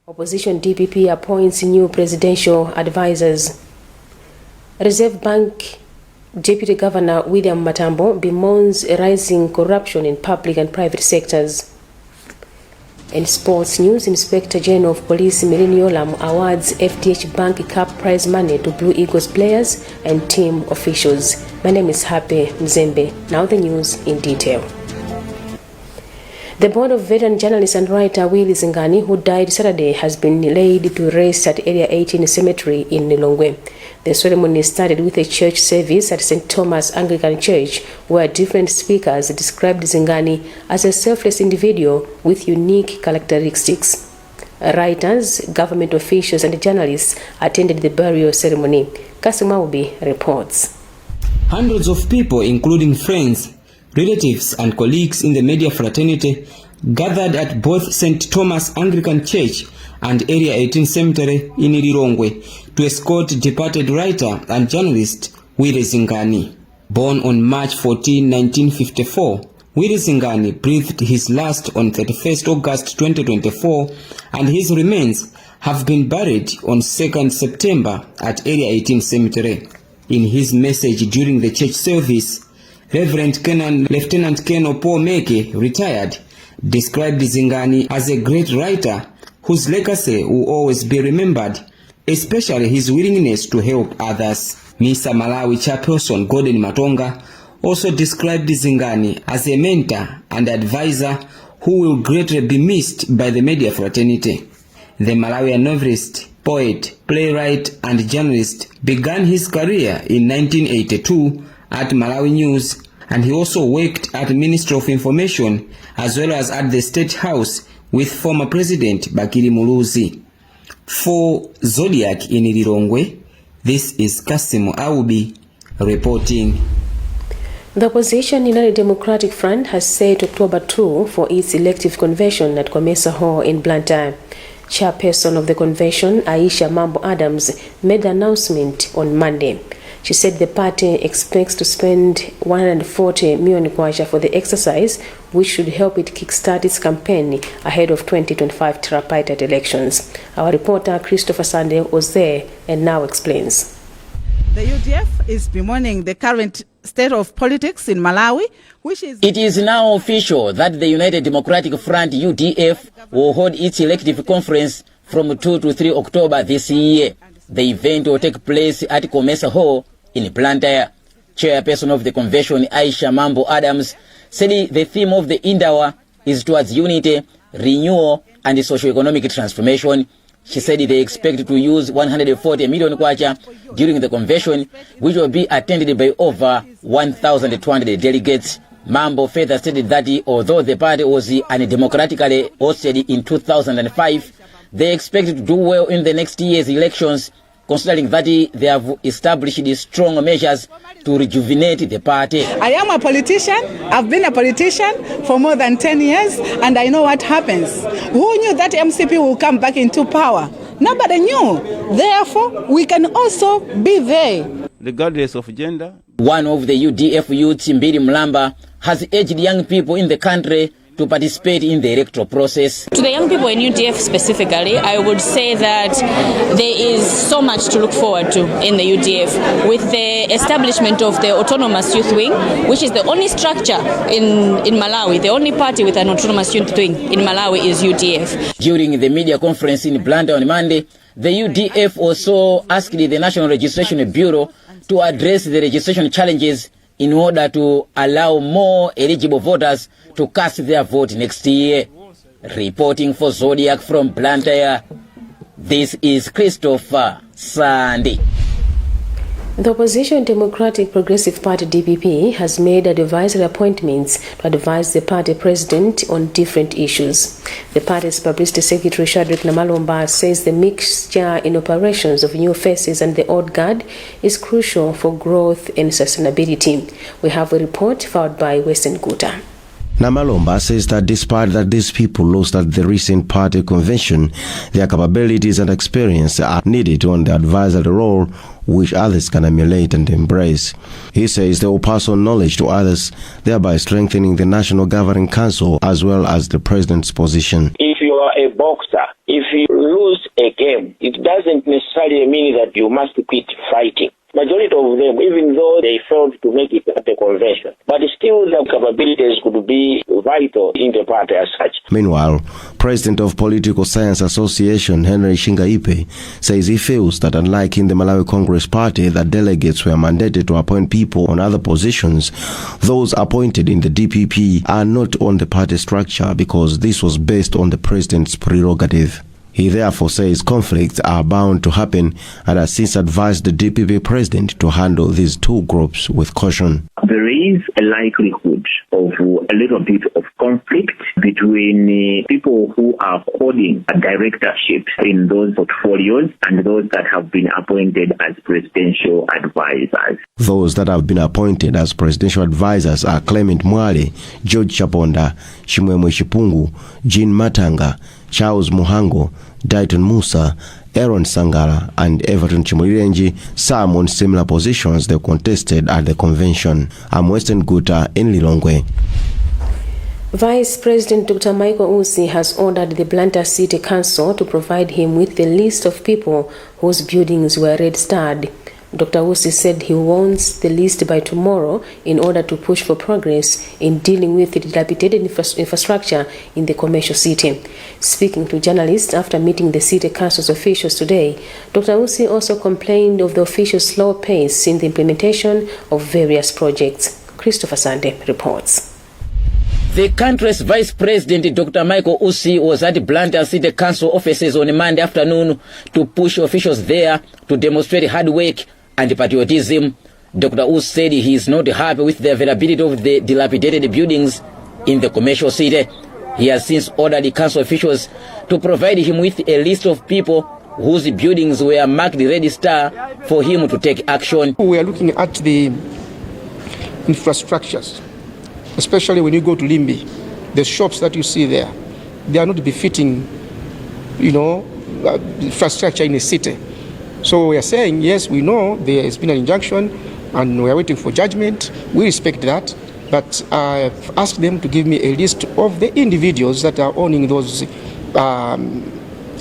Opposition DPP appoints new presidential advisors. Reserve Bank Deputy Governor William Matambo bemoans rising corruption in public and private sectors. In sports news, Inspector General of Police Milini Olam awards FDH Bank Cup prize money to Blue Eagles players and team officials. My name is Happy Mzembe. Now the news in detail. The board of veteran journalist and writer Willie Zingani, who died Saturday, has been laid to rest at Area 18 Cemetery in Lilongwe. The ceremony started with a church service at St. Thomas Anglican Church, where different speakers described Zingani as a selfless individual with unique characteristics. Writers, government officials, and journalists attended the burial ceremony. Kasimaubi reports. Hundreds of people, including friends, relatives, and colleagues in the media fraternity, gathered at both St. Thomas Anglican Church and Area 18 Cemetery in Lilongwe to escort departed writer and journalist Willie Zingani. Born on March 14, 1954, Willie Zingani breathed his last on 31st August 2024, and his remains have been buried on 2nd September at Area 18 Cemetery. In his message during the church service, Reverend Lieutenant Colonel Paul Meke, retired, described Zingani as a great writer whose legacy will always be remembered, especially his willingness to help others. Mr. Malawi chairperson Gordon Matonga also described Zingani as a mentor and advisor who will greatly be missed by the media fraternity. The Malawian novelist, poet, playwright, and journalist began his career in 1982 at Malawi News, and he also worked at the Ministry of Information as well as at the State House with former President Bakiri Muluzi. For Zodiac in Lilongwe, this is Kasim Aubi reporting. The opposition United Democratic Front has set October 2 for its elective convention at Komesa Hall in Blantyre. Chairperson of the convention, Aisha Mambo Adams, made the announcement on Monday. She said the party expects to spend 140 million kwacha for the exercise, which should help it kickstart its campaign ahead of 2025 tripartite elections. Our reporter Christopher Sunday was there and now explains. The UDF is bemoaning the current state of politics in Malawi, which is... It is now official that the United Democratic Front UDF will hold its elective conference from 2 to 3 October this year. The event will take place at Komesa Hall in Blantyre. Chairperson of the convention, Aisha Mambo Adams, said the theme of the Indawa is towards unity, renewal, and socio-economic transformation. She said they expect to use 140 million kwacha during the convention, which will be attended by over 1,200 delegates. Mambo further stated that although the party was undemocratically hosted in 2005, they expect to do well in the next year's elections, considering that they have established strong measures to rejuvenate the party. I am a politician. I've been a politician for more than 10 years, and I know what happens. Who knew that MCP will come back into power? Nobody knew. Therefore, we can also be there. Regardless of gender. One of the UDF youths, Mbiri Mlamba, has urged young people in the country to participate in the electoral process. To the young people in UDF specifically, I would say that there is so much to look forward to in the UDF with the establishment of the Autonomous Youth Wing, which is the only structure in Malawi. The only party with an Autonomous Youth Wing in Malawi is UDF. During the media conference in Blantyre on Monday, the UDF also asked the National Registration Bureau to address the registration challenges in order to allow more eligible voters to cast their vote next year. Reporting for Zodiac from Blantyre, this is Christopher Sandy. The opposition Democratic Progressive Party DPP has made advisory appointments to advise the party president on different issues. The party's publicity secretary Shadrack Namalomba says the mixture in operations of new faces and the old guard is crucial for growth and sustainability. We have a report followed by Western Guta. Namalomba says that despite that these people lost at the recent party convention, their capabilities and experience are needed on the advisory role which others can emulate and embrace. He says they will pass on knowledge to others, thereby strengthening the National Governing Council as well as the President's position. If you are a boxer, if you lose a game, it doesn't necessarily mean that you must quit fighting. Majority of them, even though they failed to make it at the convention, but still the capabilities could be vital in the party as such. Meanwhile, President of Political Science Association Henry Shingaipe says he feels that unlike in the Malawi Congress Party that delegates were mandated to appoint people on other positions, those appointed in the DPP are not on the party structure because this was based on the president's prerogative. He therefore says conflicts are bound to happen and has since advised the DPP president to handle these two groups with caution. There is a likelihood of a little bit of conflict between people who are holding directorships in those portfolios and those that have been appointed as presidential advisors. Those that have been appointed as presidential advisors are Clement Mwale, George Chaponda, Chimwemwe Chipungu, Jean Matanga, Charles Muhango, Dayton Musa, Aaron Sangara, and Everton Chimulirenji, some on similar positions they contested at the convention. I'm Western Guta in Lilongwe. Vice President Dr. Michael Usi has ordered the Blantyre City Council to provide him with the list of people whose buildings were red-starred. Dr. Usi said he wants the list by tomorrow in order to push for progress in dealing with the dilapidated infrastructure in the commercial city. Speaking to journalists after meeting the city council's officials today, Dr. Usi also complained of the officials' slow pace in the implementation of various projects. Christopher Sande reports. The country's Vice President Dr. Michael Usi was at Blantyre City Council offices on Monday afternoon to push officials there to demonstrate hard work and patriotism. Dr. Usi said he is not happy with the availability of the dilapidated buildings in the commercial city. He has since ordered the council officials to provide him with a list of people whose buildings were marked Red Star for him to take action. We are looking at the infrastructures, especially when you go to Limbi. The shops that you see there, they are not befitting, infrastructure in a city. So we are saying, yes, we know there has been an injunction and we are waiting for judgment. We respect that. But I've asked them to give me a list of the individuals that are owning those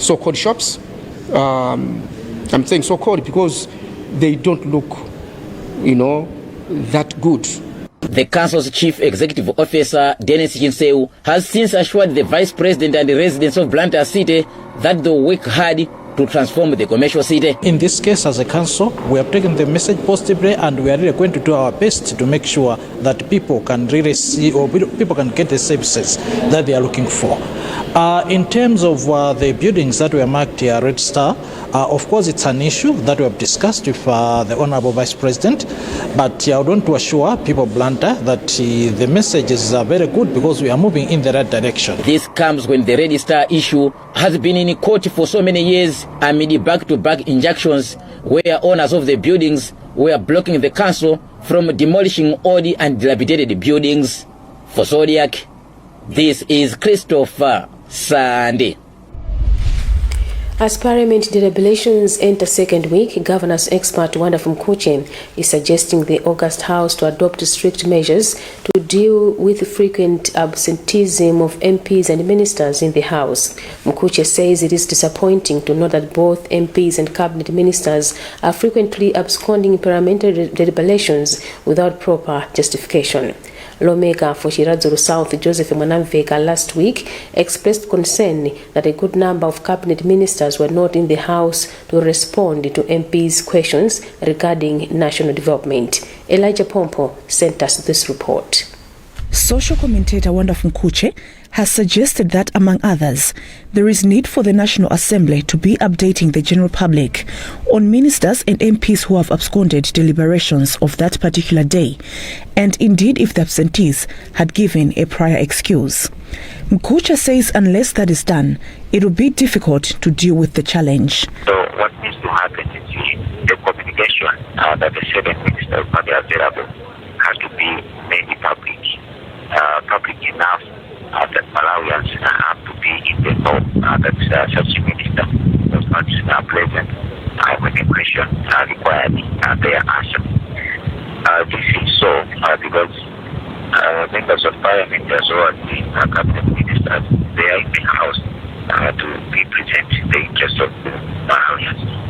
so-called shops. I'm saying so-called because they don't look, that good. The council's chief executive officer, Dennis Chinseu, has since assured the vice president and the residents of Blantyre City that they will work hard to transform the commercial city. In this case, as a council, we have taken the message positively and we are really going to do our best to make sure that people can really see or people can get the services that they are looking for. In terms of the buildings that were marked here, Red Star, of course it's an issue that we have discussed with the Honorable Vice President, but I want to assure people of Blantyre that the messages are very good because we are moving in the right direction. This comes when the Red Star issue has been in court for so many years amid back-to-back injunctions where owners of the buildings were blocking the council from demolishing old and dilapidated buildings. For Zodiac, this is Christopher Sande. As Parliament deliberations enter second week, Governor's expert Wanda Mkuche is suggesting the August House to adopt strict measures to deal with the frequent absenteeism of MPs and ministers in the House. Mkuche says it is disappointing to note that both MPs and cabinet ministers are frequently absconding in parliamentary deliberations without proper justification. Lawmaker for Shiradzuru South, Joseph Mwanamveka, last week expressed concern that a good number of cabinet ministers were not in the House to respond to MPs' questions regarding national development. Elijah Pompo sent us this report. Social commentator Wanda Mkuche has suggested that, among others, there is need for the National Assembly to be updating the general public on ministers and MPs who have absconded deliberations of that particular day, and indeed if the absentees had given a prior excuse. Mkuche says unless that is done, it will be difficult to deal with the challenge. So what needs to happen is the communication that the 7 ministers are available has to be made public enough that Malawians have to be in the know that such a minister was not present when a question required their answer. This is so because members of parliament as well as the cabinet ministers, they are in the house to represent the interest of Malawians.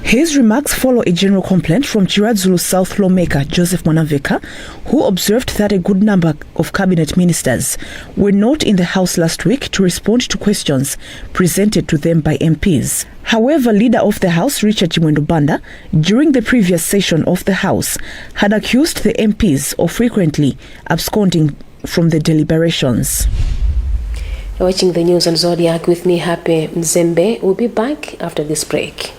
His remarks follow a general complaint from Chiradzulu South lawmaker Joseph Mwanaveka, who observed that a good number of cabinet ministers were not in the House last week to respond to questions presented to them by MPs. However, Leader of the House, Richard Chimwendo Banda, during the previous session of the House, had accused the MPs of frequently absconding from the deliberations. You're watching the news on Zodiac with me, Happy Mzembe. We'll be back after this break.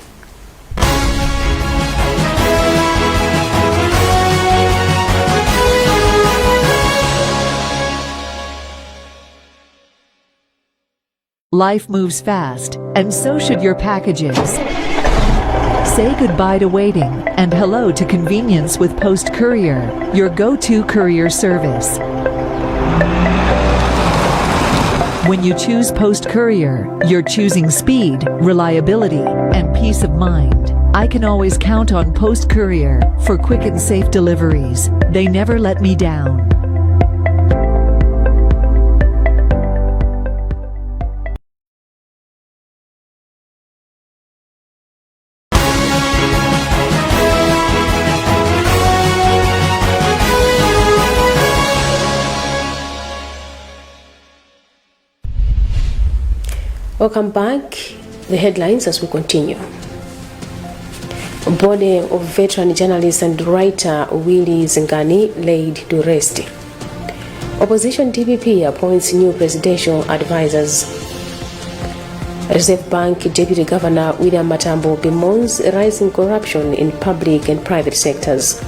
Life moves fast, and so should your packages. Say goodbye to waiting and hello to convenience with Post Courier, your go-to courier service. When you choose Post Courier, you're choosing speed, reliability, and peace of mind. I can always count on Post Courier for quick and safe deliveries. They never let me down. Welcome back. The headlines as we continue. Body of veteran journalist and writer Willie Zingani laid to rest. Opposition DPP appoints new presidential advisors. Reserve Bank Deputy Governor William Matambo bemoans rising corruption in public and private sectors.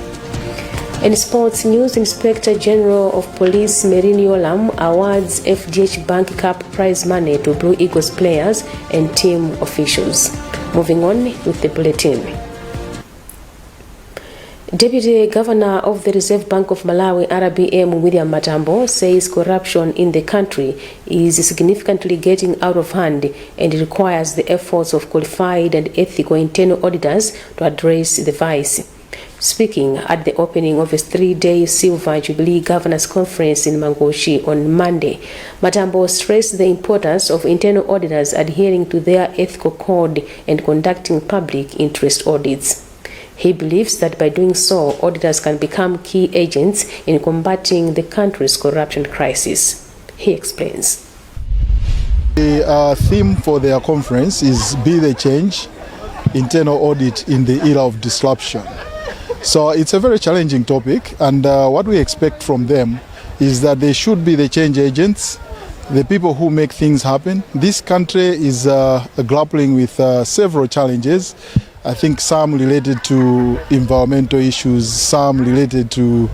In sports news, Inspector General of Police Merinio Lam awards FDH Bank Cup prize money to Blue Eagles players and team officials. Moving on with the bulletin. Deputy Governor of the Reserve Bank of Malawi, RBM, William Matambo, says corruption in the country is significantly getting out of hand and requires the efforts of qualified and ethical internal auditors to address the vice. Speaking at the opening of a 3-day Silver Jubilee Governors Conference in Mangochi on Monday, Matambo stressed the importance of internal auditors adhering to their ethical code and conducting public interest audits. He believes that by doing so, auditors can become key agents in combating the country's corruption crisis. He explains. The theme for their conference is Be the Change, Internal Audit in the Era of Disruption. So it's a very challenging topic, and what we expect from them is that they should be the change agents, the people who make things happen. This country is grappling with several challenges. I think some related to environmental issues, some related to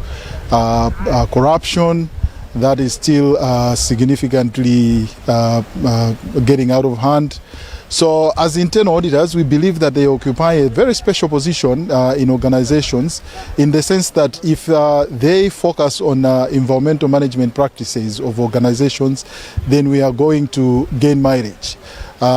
corruption that is still significantly getting out of hand. So as internal auditors, we believe that they occupy a very special position in organizations, in the sense that if they focus on environmental management practices of organizations, then we are going to gain mileage.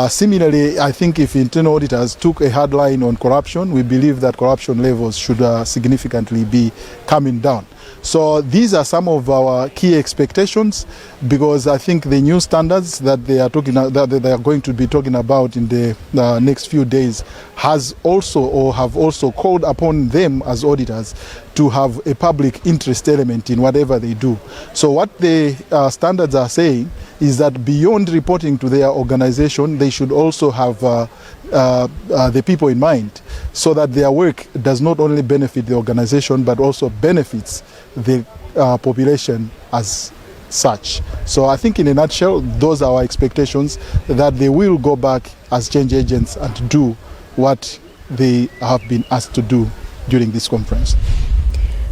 Similarly, I think if internal auditors took a hard line on corruption, we believe that corruption levels should significantly be coming down. So these are some of our key expectations, because I think the new standards that they are going to be talking about in the next few days have also called upon them as auditors to have a public interest element in whatever they do. So what the standards are saying is that beyond reporting to their organization, they should also have the people in mind, so that their work does not only benefit the organization but also benefits the population as such. So I think in a nutshell, those are our expectations, that they will go back as change agents and do what they have been asked to do during this conference.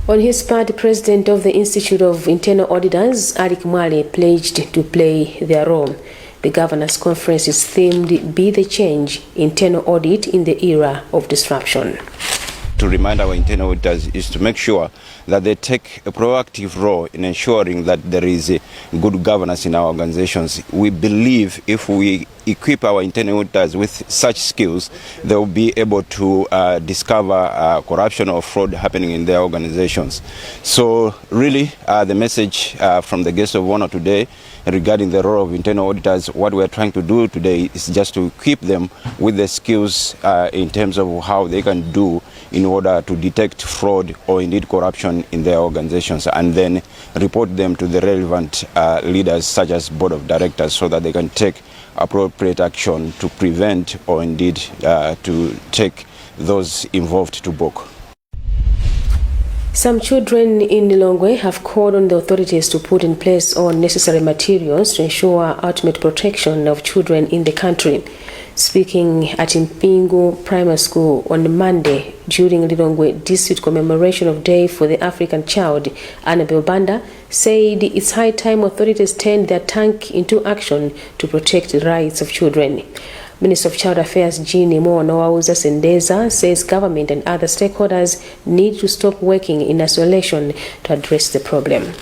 On his part, the president of the Institute of Internal Auditors, Arik Mwale, pledged to play their role. The Governors' Conference is themed Be the Change, Internal Audit in the Era of Disruption. To remind our internal auditors is to make sure that they take a proactive role in ensuring that there is a good governance in our organizations. We believe if we equip our internal auditors with such skills, they will be able to discover corruption or fraud happening in their organizations. So really, the message from the guest of honor today regarding the role of internal auditors, what we're trying to do today is just to equip them with the skills in terms of how they can do in order to detect fraud or indeed corruption in their organizations, and then report them to the relevant leaders such as board of directors, so that they can take appropriate action to prevent or indeed to take those involved to book. Some children in Lilongwe have called on the authorities to put in place all necessary materials to ensure ultimate protection of children in the country. Speaking at Mpingu Primary School on Monday during Lilongwe District Commemoration of Day for the African Child, Annabel Banda said it's high time authorities turned their tank into action to protect the rights of children. Minister of Child Affairs Jean Wauza Sendeza says government and other stakeholders need to stop working in isolation to address the problem.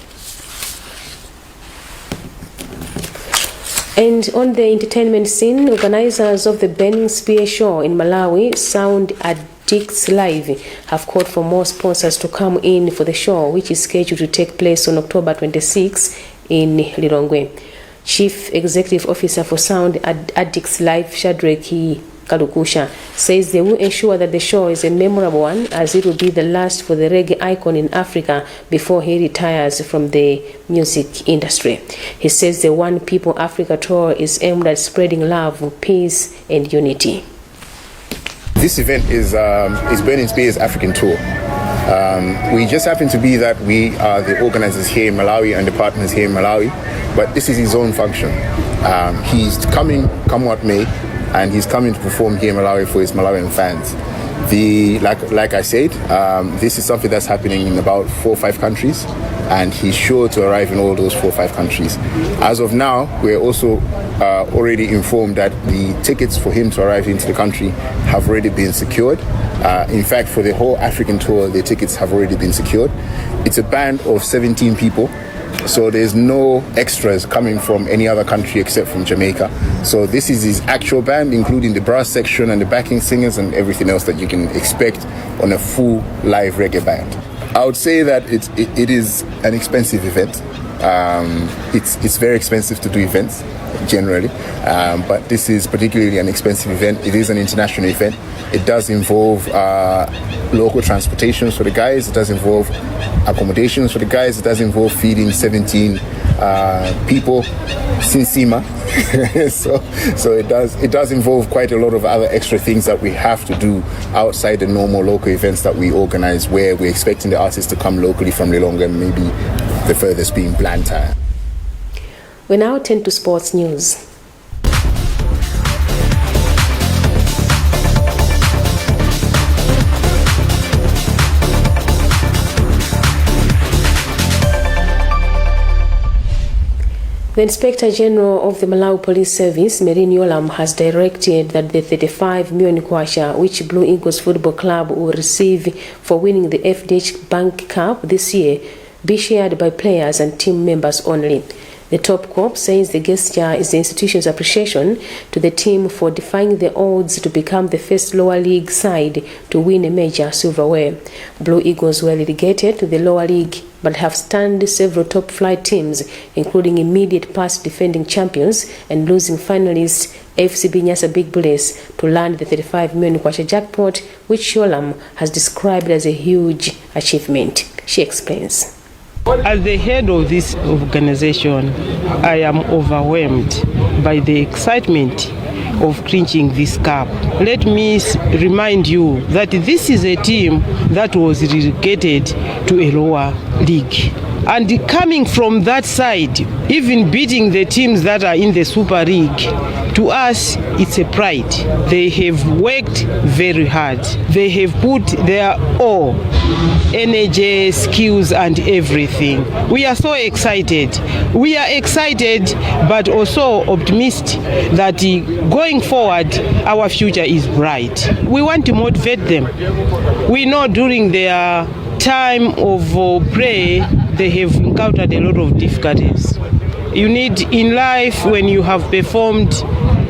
And on the entertainment scene, organizers of the Burning Spear Show in Malawi, Sound Addicts Live, have called for more sponsors to come in for the show, which is scheduled to take place on October 26 in Lilongwe. Chief Executive Officer for Sound Addicts Live, Shadraki Kalukusha, says they will ensure that the show is a memorable one, as it will be the last for the reggae icon in Africa before he retires from the music industry. He says the One People Africa tour is aimed at spreading love, peace and unity. This event is Burning Spear's African tour. We just happen to be that we are the organizers here in Malawi and the partners here in Malawi, but this is his own function. He's coming, come what may, and he's coming to perform here in Malawi for his Malawian fans. Like I said, this is something that's happening in about 4 or 5 countries, and he's sure to arrive in all those 4 or 5 countries. As of now, we're also already informed that the tickets for him to arrive into the country have already been secured. In fact, for the whole African tour, the tickets have already been secured. It's a band of 17 people, so there's no extras coming from any other country except from Jamaica. So this is his actual band, including the brass section and the backing singers and everything else that you can expect on a full live reggae band. I would say that it is an expensive event. It's very expensive to do events generally, but this is particularly an expensive event. It is an international event. It does involve local transportations for the guys. It does involve accommodations for the guys. It does involve feeding 17 people Sinsima. so it does involve quite a lot of other extra things that we have to do outside the normal local events that we organize, where we're expecting the artists to come locally from Lilongwe, and maybe the furthest being Blantyre. We now turn to sports news. The Inspector General of the Malawi Police Service, Merin Yolam, has directed that the 35 million kwacha which Blue Eagles Football Club will receive for winning the FDH Bank Cup this year be shared by players and team members only. The top corps says the gesture is the institution's appreciation to the team for defying the odds to become the first lower league side to win a major silverware. Blue Eagles were relegated to the lower league but have stunned several top flight teams, including immediate past defending champions and losing finalists FCB Nyasa Big Bullets, to land the 35 million kwacha jackpot, which Yolam has described as a huge achievement. She explains. As the head of this organization, I am overwhelmed by the excitement of clinching this cup. Let me remind you that this is a team that was relegated to a lower league. And coming from that side, even beating the teams that are in the Super League, to us, it's a pride. They have worked very hard. They have put their all, energy, skills, and everything. We are so excited. We are excited, but also optimistic that going forward, our future is bright. We want to motivate them. We know during their time of play, they have encountered a lot of difficulties. You need in life, when you have performed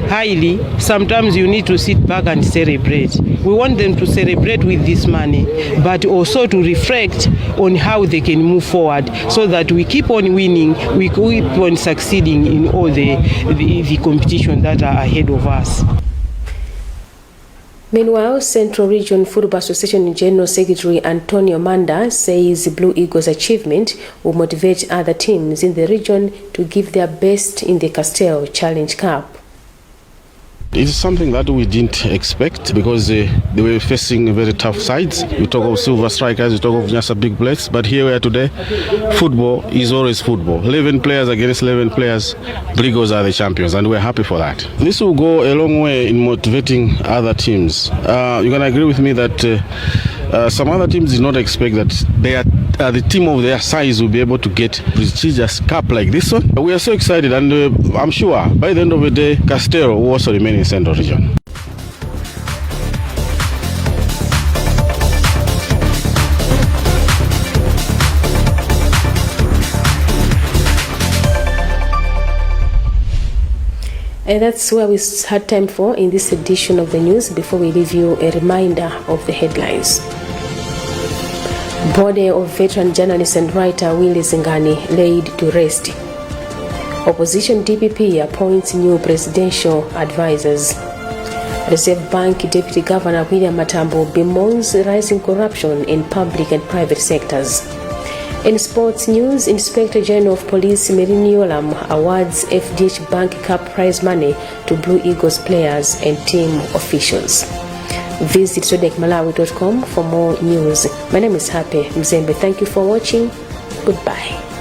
highly, sometimes you need to sit back and celebrate. We want them to celebrate with this money, but also to reflect on how they can move forward so that we keep on winning, we keep on succeeding in all the competition that are ahead of us. Meanwhile, Central Region Football Association General Secretary Antonio Manda says Blue Eagles' achievement will motivate other teams in the region to give their best in the Castel Challenge Cup. It's something that we didn't expect because they were facing very tough sides. You talk of Silver Strikers, you talk of Nyasa Big Blades, but here we are today. Football is always football. 11 players against 11 players. Blue Eagles are the champions, and we're happy for that. This will go a long way in motivating other teams. You can agree with me that some other teams did not expect that the team of their size will be able to get prestigious cup like this one. We are so excited, and I'm sure by the end of the day, Castel will also remain in Central Region. And that's where we had time for in this edition of the news. Before we leave you, a reminder of the headlines. Body of veteran journalist and writer Willie Zingani laid to rest. Opposition DPP appoints new presidential advisors. Reserve Bank Deputy Governor William Matambo bemoans rising corruption in public and private sectors. In sports news, Inspector General of Police Merini Yolam awards FDH Bank Cup prize money to Blue Eagles players and team officials. Visit sodekmalawi.com for more news. My name is Happy Mzembe. Thank you for watching. Goodbye.